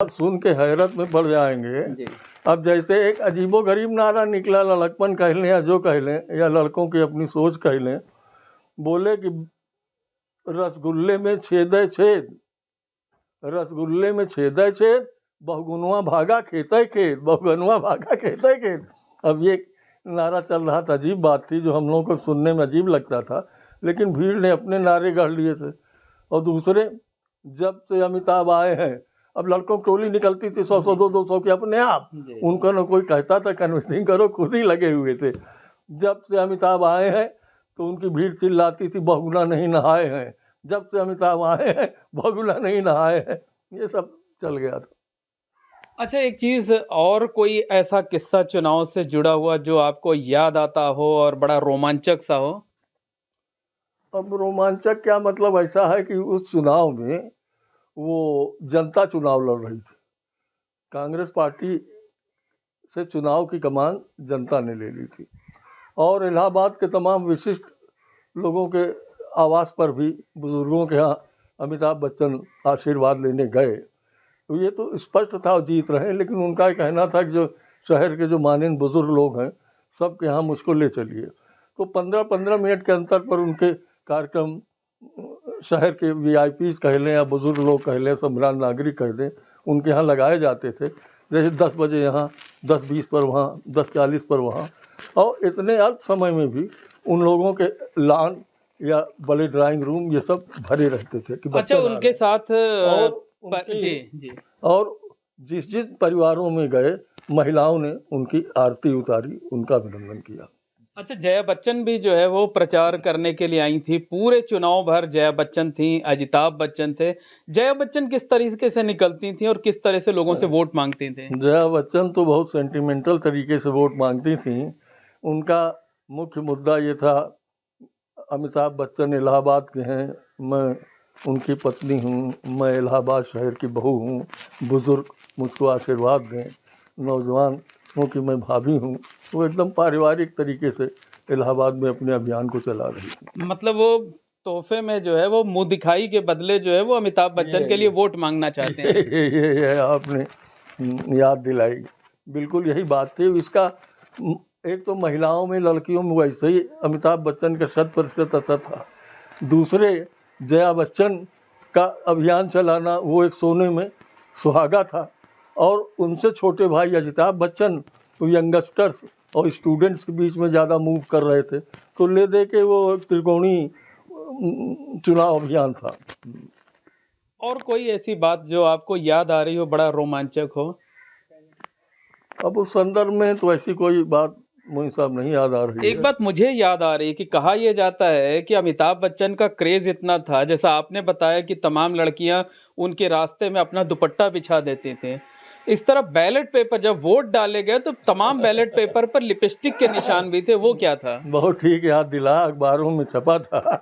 आप सुन के हैरत में पड़ जाएंगे जी। अब जैसे एक अजीबोगरीब नारा निकला, लड़कपन कह लें या जो कह लें, या लड़कों की अपनी सोच कह लें, बोले कि रसगुल्ले में छेद है छेद, रसगुल्ले में छेद है छेद, बहुगुनवा भागा खेत है खेत, बहुगुनवा भागा खेत है खेत। अब ये नारा चल रहा था, अजीब बात थी जो हम लोगों को सुनने में अजीब लगता था, लेकिन भीड़ ने अपने नारे गढ़ लिए थे। और दूसरे, जब से अमिताभ आए हैं, अब लड़कों की टोली निकलती थी 100 200 की अपने आप, उनको न कोई कहता था कन्विंसिंग करो, खुद ही लगे हुए थे। जब से अमिताभ आए हैं तो उनकी भीड़ चिल्लाती थी बहुगुना नहीं नहाए हैं, जब से अमिताभ आए हैं बहुगुना नहीं नहाए हैं, ये सब चल गया था। अच्छा, एक चीज और, कोई ऐसा किस्सा चुनाव से जुड़ा हुआ जो आपको याद आता हो और बड़ा रोमांचक सा हो? अब रोमांचक क्या, मतलब ऐसा है कि उस चुनाव में वो जनता चुनाव लड़ रही थी, कांग्रेस पार्टी से चुनाव की कमान जनता ने ले ली थी, और इलाहाबाद के तमाम विशिष्ट लोगों के आवास पर भी बुजुर्गों के यहाँ अमिताभ बच्चन आशीर्वाद लेने गए। तो ये तो स्पष्ट था जीत रहे, लेकिन उनका कहना था कि जो शहर के जो माननीय बुजुर्ग लोग हैं सबके यहाँ मुझको ले चलिए। तो 15-15 मिनट के अंतर पर उनके कार्यक्रम शहर के वीआईपीज कह लें या बुजुर्ग लोग कह लें, सम्राट नागरिक कह दें, उनके यहाँ लगाए जाते थे। जैसे 10 बजे यहाँ, 10:20 पर वहाँ, 10:40 पर वहाँ, और इतने अल्प समय में भी उन लोगों के लॉन या बड़े ड्राइंग रूम ये सब भरे रहते थे कि अच्छा, उनके साथ जी, और जिस जिस परिवारों में गए महिलाओं ने उनकी आरती उतारी, उनका अभिनंदन किया। अच्छा, जया बच्चन भी जो है वो प्रचार करने के लिए आई थी, पूरे चुनाव भर जया बच्चन थी, अमिताभ बच्चन थे। जया बच्चन किस तरीके से निकलती थी और किस तरह से लोगों से वोट मांगती थी? जया बच्चन तो बहुत सेंटिमेंटल तरीके से वोट मांगती थी। उनका मुख्य मुद्दा ये था, अमिताभ बच्चन इलाहाबाद के हैं, मैं उनकी पत्नी हूँ, मैं इलाहाबाद शहर की बहू हूँ, बुजुर्ग मुझको आशीर्वाद दें, नौजवान क्योंकि मैं भाभी हूँ। वो एकदम पारिवारिक तरीके से इलाहाबाद में अपने अभियान को चला रही थी। मतलब वो तोहफे में जो है वो मुंह दिखाई के बदले जो है वो अमिताभ बच्चन के लिए वोट मांगना चाहते हैं। ये आपने याद दिलाई, बिल्कुल यही बात थी। इसका एक तो महिलाओं में, लड़कियों में वैसे ही अमिताभ बच्चन का 100% असर था। दूसरे, जया बच्चन का अभियान चलाना वो एक सोने में सुहागा था, और उनसे छोटे भाई अमिताभ बच्चन तो यंगस्टर्स और स्टूडेंट्स के बीच में ज़्यादा मूव कर रहे थे, तो ले दे के वो त्रिकोणी चुनाव अभियान था। और कोई ऐसी बात जो आपको याद आ रही हो, बड़ा रोमांचक हो? अब उस संदर्भ में तो ऐसी कोई बात मोइन साहब नहीं याद आ रही है। एक बात मुझे याद आ रही है कि कहा यह जाता है कि अमिताभ बच्चन का क्रेज इतना था, जैसा आपने बताया कि तमाम लड़कियां उनके रास्ते में अपना दुपट्टा बिछा देती थी, इस तरह बैलेट पेपर जब वोट डाले गए तो तमाम बैलेट पेपर पर लिपस्टिक के निशान भी थे, वो क्या था? बहुत ठीक याद दिला, अखबारों में छपा था।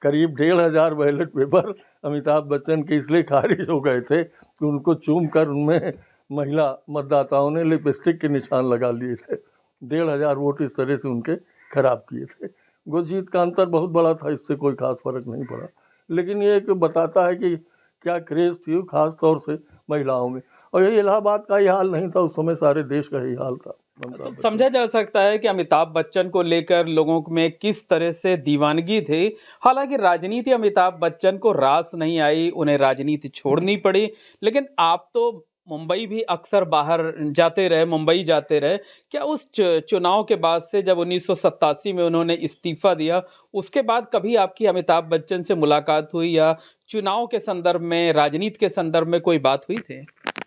करीब 1,500 बैलेट पेपर अमिताभ बच्चन के इसलिए खारिज हो गए थे कि उनको चूम कर उनमें महिला मतदाताओं ने लिपस्टिक के निशान लगा लिए थे। 1,500 वोट इस तरह से उनके खराब किए थे। वो जीत का अंतर बहुत बड़ा था, इससे कोई खास फर्क नहीं पड़ा, लेकिन ये एक बताता है कि क्या क्रेज थी खास तौर से महिलाओं में। और ये इलाहाबाद का ही हाल नहीं था, उस समय सारे देश का ही हाल था। तो समझा जा सकता है कि अमिताभ बच्चन को लेकर लोगों में किस तरह से दीवानगी थी। हालांकि राजनीति अमिताभ बच्चन को रास नहीं आई, उन्हें राजनीति छोड़नी पड़ी, लेकिन आप तो मुंबई भी अक्सर बाहर जाते रहे, मुंबई जाते रहे। क्या उस चुनाव के बाद से, जब 1987 में उन्होंने इस्तीफा दिया, उसके बाद कभी आपकी अमिताभ बच्चन से मुलाकात हुई या चुनाव के संदर्भ में, राजनीति के संदर्भ में कोई बात हुई थी?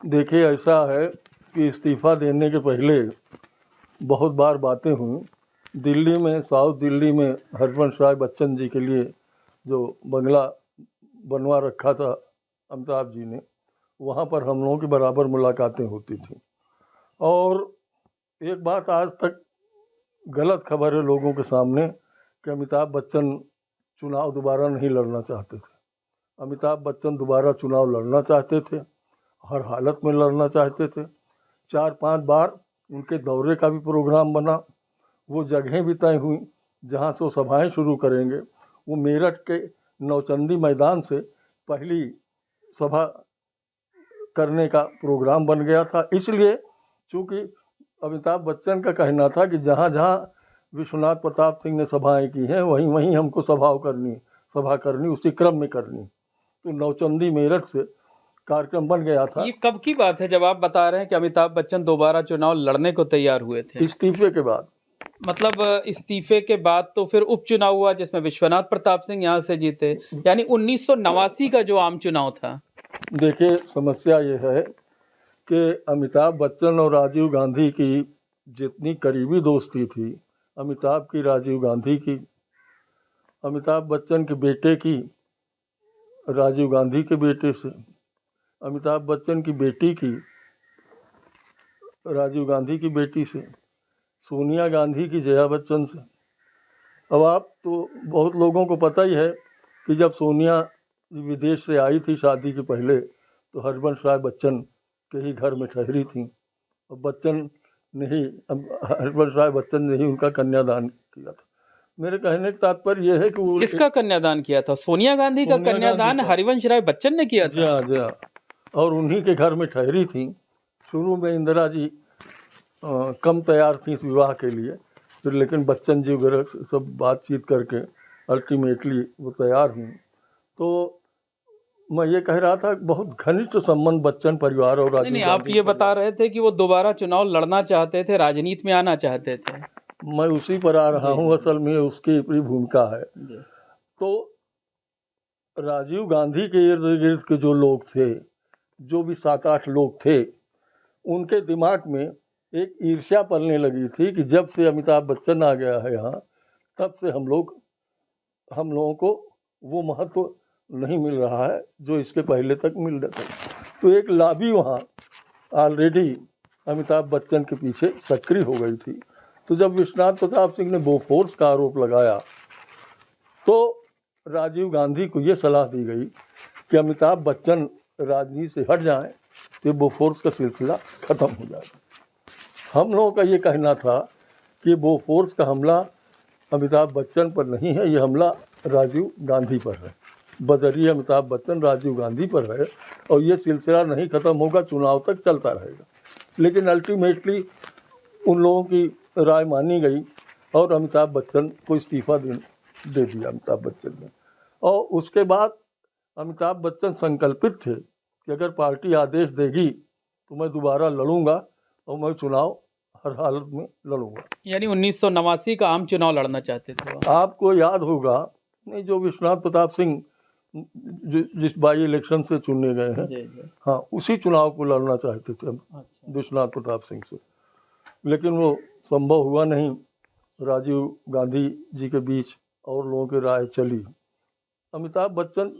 देखिए, ऐसा है कि इस्तीफा देने के पहले बहुत बार बातें हुई। दिल्ली में, साउथ दिल्ली में हरिवंश राय बच्चन जी के लिए जो बंगला बनवा रखा था अमिताभ जी ने, वहाँ पर हम लोगों की बराबर मुलाकातें होती थी। और एक बात आज तक गलत खबर है लोगों के सामने कि अमिताभ बच्चन चुनाव दोबारा नहीं लड़ना चाहते थे। अमिताभ बच्चन दोबारा चुनाव लड़ना चाहते थे, हर हालत में लड़ना चाहते थे। 4-5 बार उनके दौरे का भी प्रोग्राम बना, वो जगहें भी तय हुई जहाँ से वो सभाएँ शुरू करेंगे। वो मेरठ के नौचंदी मैदान से पहली सभा करने का प्रोग्राम बन गया था। इसलिए चूँकि अमिताभ बच्चन का कहना था कि जहाँ जहाँ विश्वनाथ प्रताप सिंह ने सभाएं की हैं वहीं वहीं हमको सभा करनी उसी क्रम में करनी। तो नौचंदी मेरठ से कार्यक्रम बन गया था। ये कब की बात है जब आप बता रहे हैं कि अमिताभ बच्चन दोबारा चुनाव लड़ने को तैयार हुए थे? इस्तीफे के बाद। मतलब इस्तीफे के बाद तो फिर उपचुनाव हुआ जिसमें विश्वनाथ प्रताप सिंह यहाँ से जीते, यानी 1989 का जो आम चुनाव था। देखिए, समस्या ये है कि अमिताभ बच्चन और राजीव गांधी की जितनी करीबी दोस्ती थी, अमिताभ की राजीव गांधी की, अमिताभ बच्चन के बेटे की राजीव गांधी के बेटे से, अमिताभ बच्चन की बेटी की राजीव गांधी की बेटी से, सोनिया गांधी की जया बच्चन से। अब आप तो बहुत लोगों को पता ही है कि जब सोनिया विदेश से आई थी शादी के पहले तो हरिवंश राय बच्चन के ही घर में ठहरी थी और हरिवंश राय बच्चन ने ही उनका कन्यादान किया था। मेरे कहने का तात्पर्य यह है कि वो किसका कन्यादान किया था? सोनिया गांधी का कन्यादान हरिवंश राय बच्चन ने किया था? जी हाँ, और उन्हीं के घर में ठहरी थी। शुरू में इंदिरा जी कम तैयार थी इस विवाह के लिए, फिर लेकिन बच्चन जी वगैरह सब बातचीत करके अल्टीमेटली वो तैयार हुई। तो मैं ये कह रहा था बहुत घनिष्ठ संबंध बच्चन परिवार और राजीव नहीं, आप ये बता रहे थे कि वो दोबारा चुनाव लड़ना चाहते थे, राजनीति में आना चाहते थे। मैं उसी पर आ रहा हूँ, असल में उसकी अपनी भूमिका है। तो राजीव गांधी के इर्द गिर्द के जो लोग थे, जो भी 7-8 लोग थे, उनके दिमाग में एक ईर्ष्या पलने लगी थी कि जब से अमिताभ बच्चन आ गया है यहाँ, तब से हम लोगों को वो महत्व नहीं मिल रहा है जो इसके पहले तक मिल रहा था। तो एक लॉबी वहाँ ऑलरेडी अमिताभ बच्चन के पीछे सक्रिय हो गई थी। तो जब विश्वनाथ प्रताप सिंह ने बोफोर्स का आरोप लगाया तो राजीव गांधी को ये सलाह दी गई कि अमिताभ बच्चन राजनीति से हट जाएं तो बोफोर्स का सिलसिला ख़त्म हो जाएगा। हम लोगों का ये कहना था कि बोफोर्स का हमला अमिताभ बच्चन पर नहीं है, ये हमला राजीव गांधी पर है। बजरिए अमिताभ बच्चन राजीव गांधी पर है और ये सिलसिला नहीं ख़त्म होगा, चुनाव तक चलता रहेगा। लेकिन अल्टीमेटली उन लोगों की राय मानी गई और अमिताभ बच्चन को इस्तीफ़ा दे दिया अमिताभ बच्चन ने। और उसके बाद अमिताभ बच्चन संकल्पित थे कि अगर पार्टी आदेश देगी तो मैं दोबारा लड़ूंगा और मैं चुनाव हर हालत में लड़ूंगा। यानी 1989 का आम चुनाव लड़ना चाहते थे। आपको याद होगा नहीं, जो विश्वनाथ प्रताप सिंह जिस बाई इलेक्शन से चुने गए हैं, हाँ, उसी चुनाव को लड़ना चाहते थे हम विश्वनाथ प्रताप सिंह से, लेकिन वो संभव हुआ नहीं। राजीव गांधी जी के बीच और लोगों की राय चली। अमिताभ बच्चन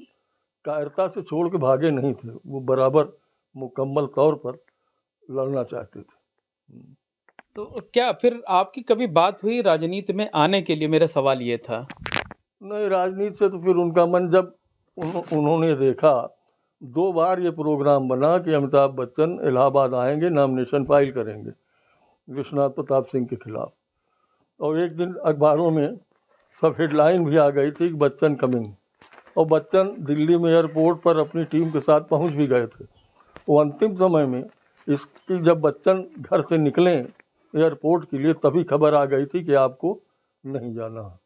कायरता से छोड़ के भागे नहीं थे, वो बराबर मुकम्मल तौर पर लड़ना चाहते थे। तो क्या फिर आपकी कभी बात हुई राजनीति में आने के लिए? मेरा सवाल ये था। नहीं, राजनीति से तो फिर उनका मन, जब उन्होंने देखा 2 बार ये प्रोग्राम बना कि अमिताभ बच्चन इलाहाबाद आएंगे, नॉमिनेशन फाइल करेंगे विश्वनाथ प्रताप सिंह के खिलाफ, और एक दिन अखबारों में सब हेडलाइन भी आ गई थी कि बच्चन कमिंग, और बच्चन दिल्ली में एयरपोर्ट पर अपनी टीम के साथ पहुंच भी गए थे। वो अंतिम समय में इसकी जब बच्चन घर से निकले एयरपोर्ट के लिए तभी खबर आ गई थी कि आपको नहीं जाना।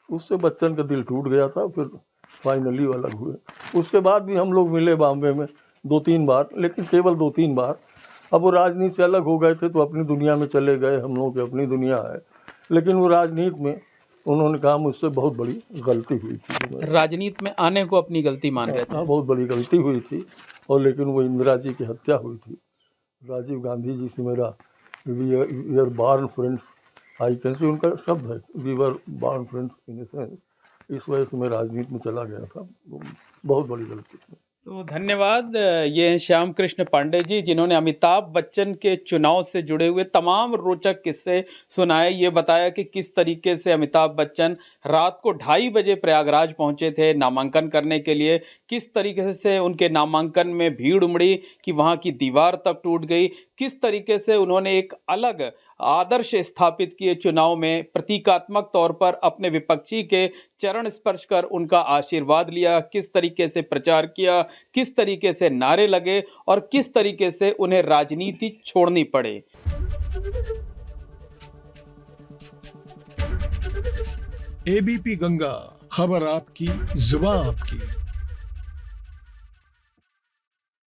उससे बच्चन का दिल टूट गया था, फिर फाइनली वो अलग हुए। उसके बाद भी हम लोग मिले बॉम्बे में 2-3 बार, लेकिन केवल 2-3 बार। अब वो राजनीति से अलग हो गए थे तो अपनी दुनिया में चले गए, हम लोगों की अपनी दुनिया है। लेकिन वो राजनीति में उन्होंने कहा मुझसे बहुत बड़ी गलती हुई थी। राजनीति में आने को अपनी गलती मान रहे थे? हाँ, बहुत बड़ी गलती हुई थी। और लेकिन वो इंदिरा जी की हत्या हुई थी। राजीव गांधी जी से मेरा we are born friends, I can say उनका शब्द है, we were born friends in a sense. इस वजह से मैं राजनीति में चला गया था, बहुत बड़ी गलती थी। तो धन्यवाद। ये हैं श्याम कृष्ण पांडे जी, जिन्होंने अमिताभ बच्चन के चुनाव से जुड़े हुए तमाम रोचक किस्से सुनाए। ये बताया कि किस तरीके से अमिताभ बच्चन रात को 2:30 बजे प्रयागराज पहुंचे थे नामांकन करने के लिए, किस तरीके से उनके नामांकन में भीड़ उमड़ी कि वहां की दीवार तक टूट गई, किस तरीके से उन्होंने एक अलग आदर्श स्थापित किए चुनाव में, प्रतीकात्मक तौर पर अपने विपक्षी के चरण स्पर्श कर उनका आशीर्वाद लिया, किस तरीके से प्रचार किया, किस तरीके से नारे लगे और किस तरीके से उन्हें राजनीति छोड़नी पड़े। एबीपी गंगा, खबर आपकी, जुबान आपकी।